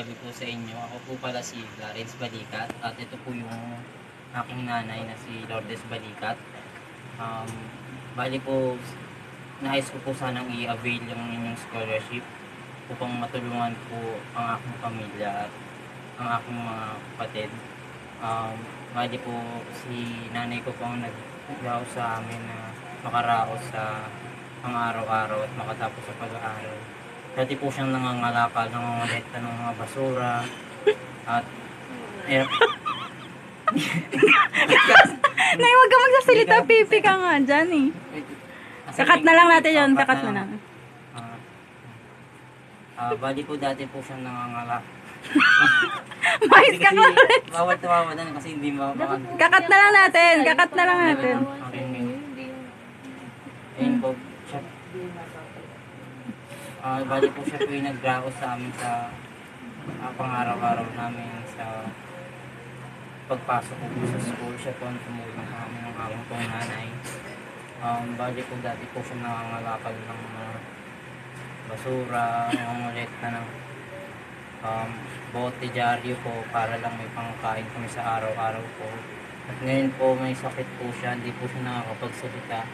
gabi po sa inyo. Ako po pala si Clarence Balikat at ito po yung aking nanay na si Lourdes Balikat. Um, Bali po, nais ko po sanang i-avail yung inyong scholarship upang matulungan po ang aking pamilya at ang aking mga kapatid. Bali po, si nanay ko po ang nag-allow sa amin na makaraos sa pang-araw-araw at makatapos sa pag-aaral. Dati po siyang nangangalakal, nangangolekta ng mga basura at Nay, huwag ka magsasalita, pipi ka nga dyan eh. Kakat na lang natin yun, kakat na lang. Bali po dati po siyang nangangalak. Mais ka ka ulit. Bawal tawawadan kasi hindi mabaka. Kakat na lang natin, kakat na lang natin. Ayun po, siya. Bali po siya po yung nag-raos sa amin sa pang-araw-araw namin sa pagpasok ko po sa school. Siya po ang tumulong sa amin ng aking pong nanay. Bali po dati po siya nangangalakal ng basura, nangangolekta ng bote dyaryo po para lang may pangkain kami sa araw-araw po. At ngayon po may sakit po siya, hindi po siya nakakapagsalita.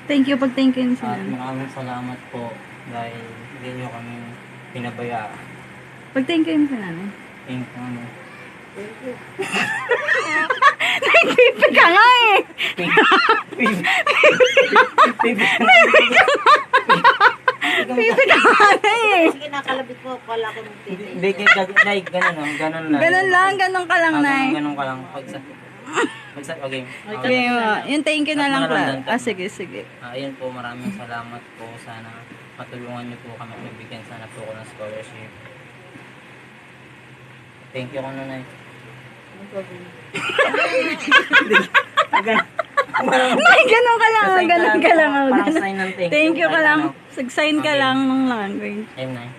Thank you, pag-thank you At sila. maraming salamat po dahil hindi nyo kami pinabayaan. Pag-thank you sila. Thank you. Nay, pipi ka nga eh. Pipi ka nga eh. Sige, nakalabit mo. Wala ko ng titi. Hindi, like, ganun lang, ganun lang. Ganun ka lang, Nay. Ganun ka lang. Okay. Okay, yung thank you na lang, Clara. Sige, sige. Ayun po, maraming salamat po. Sana matulungan niyo po kami magbigyan sana po ko ng scholarship. Thank you, Nanay. Nay, ganun ka lang. Ganun ka lang. Parang sign ng Thank you ka lang. Sag-sign ka lang ng language. Ayun, Nay.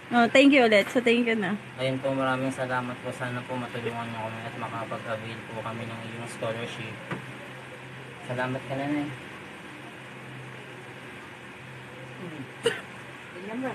Oh, thank you ulit. So, thank you na. Ayun po, maraming salamat po. Sana po matulungan niyo kami at makapag-avail po kami ng iyong scholarship. Salamat ka, Nanay. Tingnan mo.